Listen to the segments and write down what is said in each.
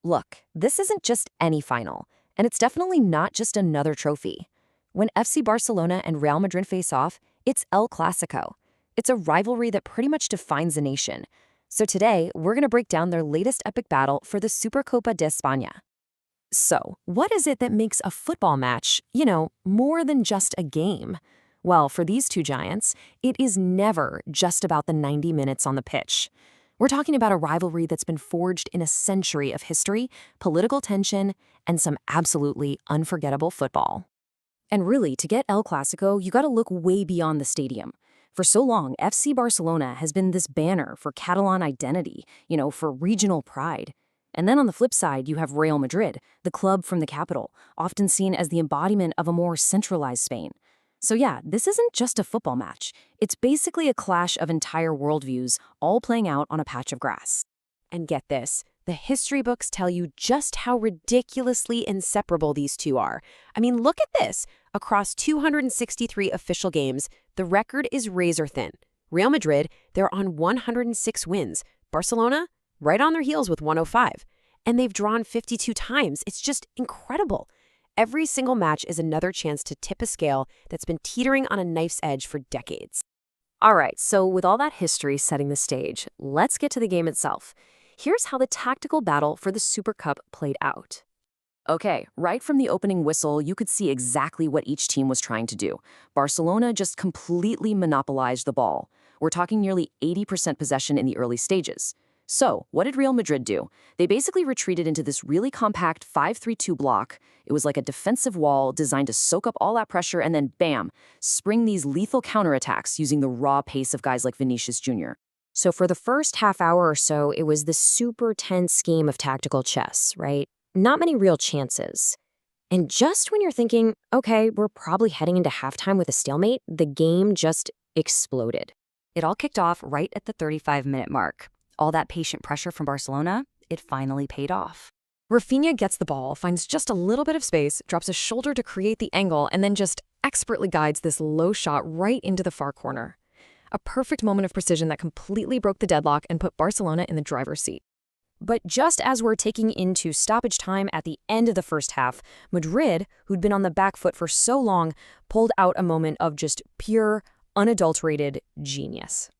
Look, this isn't just any final, and it's definitely not just another trophy. When FC Barcelona and Real Madrid face off, it's El Clásico. It's a rivalry that pretty much defines a nation. So today, we're going to break down their latest epic battle for the Supercopa de España. So, what is it that makes a football match, more than just a game? Well, for these two giants, it is never just about the 90 minutes on the pitch. We're talking about a rivalry that's been forged in a century of history, political tension, and some absolutely unforgettable football. And really, to get El Clásico, you gotta look way beyond the stadium. For so long, FC Barcelona has been this banner for Catalan identity, for regional pride. And then on the flip side, you have Real Madrid, the club from the capital, often seen as the embodiment of a more centralized Spain. So yeah, this isn't just a football match. It's basically a clash of entire worldviews, all playing out on a patch of grass. And get this, the history books tell you just how ridiculously inseparable these two are. I mean, look at this. Across 263 official games, the record is razor thin. Real Madrid, they're on 106 wins. Barcelona, right on their heels with 105. And they've drawn 52 times. It's just incredible. Every single match is another chance to tip a scale that's been teetering on a knife's edge for decades. All right, so with all that history setting the stage, let's get to the game itself. Here's how the tactical battle for the Super Cup played out. Okay, right from the opening whistle, you could see exactly what each team was trying to do. Barcelona just completely monopolized the ball. We're talking nearly 80% possession in the early stages. So, what did Real Madrid do? They basically retreated into this really compact 5-3-2 block. It was like a defensive wall designed to soak up all that pressure and then, bam, spring these lethal counterattacks using the raw pace of guys like Vinicius Jr. So for the first half hour or so, it was this super tense game of tactical chess, right? Not many real chances. And just when you're thinking, okay, we're probably heading into halftime with a stalemate, the game just exploded. It all kicked off right at the 35-minute mark. All that patient pressure from Barcelona, it finally paid off. Rafinha gets the ball, finds just a little bit of space, drops a shoulder to create the angle, and then just expertly guides this low shot right into the far corner. A perfect moment of precision that completely broke the deadlock and put Barcelona in the driver's seat. But just as we're taking into stoppage time at the end of the first half, Madrid, who'd been on the back foot for so long, pulled out a moment of just pure, unadulterated genius.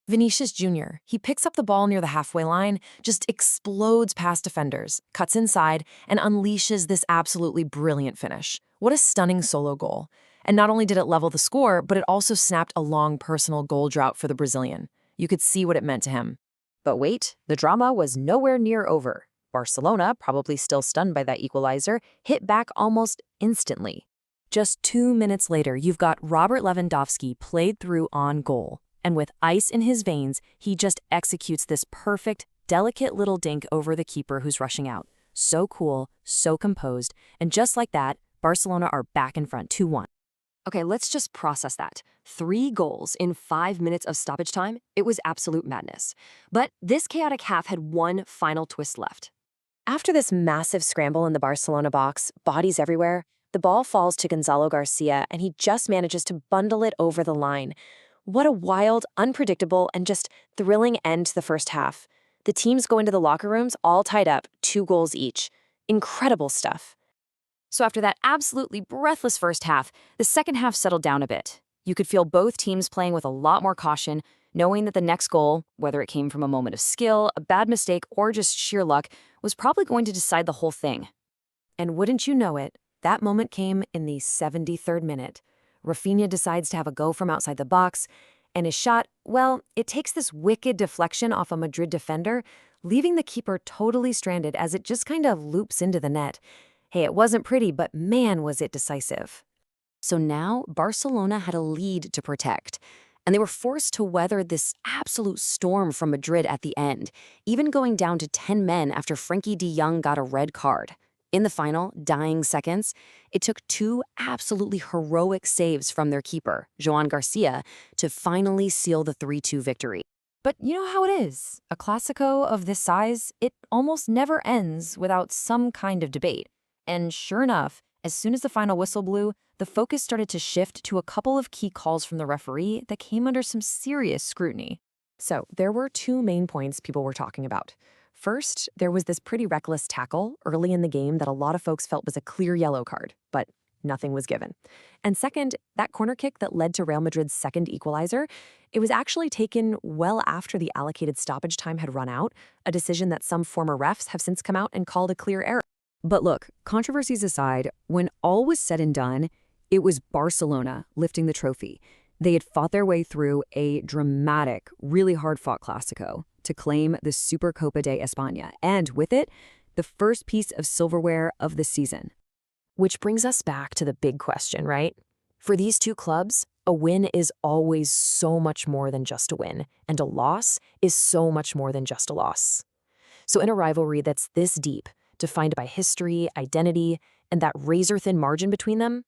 Vinicius Jr., he picks up the ball near the halfway line, just explodes past defenders, cuts inside, and unleashes this absolutely brilliant finish. What a stunning solo goal. And not only did it level the score, but it also snapped a long personal goal drought for the Brazilian. You could see what it meant to him. But wait, the drama was nowhere near over. Barcelona, probably still stunned by that equalizer, hit back almost instantly. Just 2 minutes later, you've got Robert Lewandowski played through on goal. And with ice in his veins, he just executes this perfect, delicate little dink over the keeper who's rushing out. So cool, so composed, and just like that, Barcelona are back in front 2-1. Okay, let's just process that. 3 goals in 5 minutes of stoppage time? It was absolute madness. But this chaotic half had one final twist left. After this massive scramble in the Barcelona box, bodies everywhere, the ball falls to Gonzalo Garcia and he just manages to bundle it over the line. What a wild, unpredictable, and just thrilling end to the first half. The teams go into the locker rooms all tied up, 2 goals each. Incredible stuff. So after that absolutely breathless first half, the second half settled down a bit. You could feel both teams playing with a lot more caution, knowing that the next goal, whether it came from a moment of skill, a bad mistake, or just sheer luck, was probably going to decide the whole thing. And wouldn't you know it, that moment came in the 73rd minute. Rafinha decides to have a go from outside the box, and his shot, well, it takes this wicked deflection off a Madrid defender, leaving the keeper totally stranded as it just kind of loops into the net. Hey, it wasn't pretty, but man, was it decisive. So now Barcelona had a lead to protect, and they were forced to weather this absolute storm from Madrid at the end, even going down to 10 men after Frenkie de Jong got a red card. In the final, dying seconds, it took 2 absolutely heroic saves from their keeper, Joan Garcia, to finally seal the 3-2 victory. But you know how it is. A Clásico of this size, it almost never ends without some kind of debate. And sure enough, as soon as the final whistle blew, the focus started to shift to a couple of key calls from the referee that came under some serious scrutiny. So there were 2 main points people were talking about. First, there was this pretty reckless tackle early in the game that a lot of folks felt was a clear yellow card, but nothing was given. And second, that corner kick that led to Real Madrid's second equalizer, it was actually taken well after the allocated stoppage time had run out, a decision that some former refs have since come out and called a clear error. But look, controversies aside, when all was said and done, it was Barcelona lifting the trophy. They had fought their way through a dramatic, really hard-fought Clásico to claim the Supercopa de España, and with it, the first piece of silverware of the season. Which brings us back to the big question, right? For these two clubs, a win is always so much more than just a win, and a loss is so much more than just a loss. So in a rivalry that's this deep, defined by history, identity, and that razor-thin margin between them,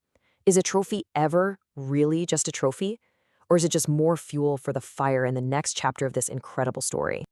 is a trophy ever really just a trophy? Or is it just more fuel for the fire in the next chapter of this incredible story?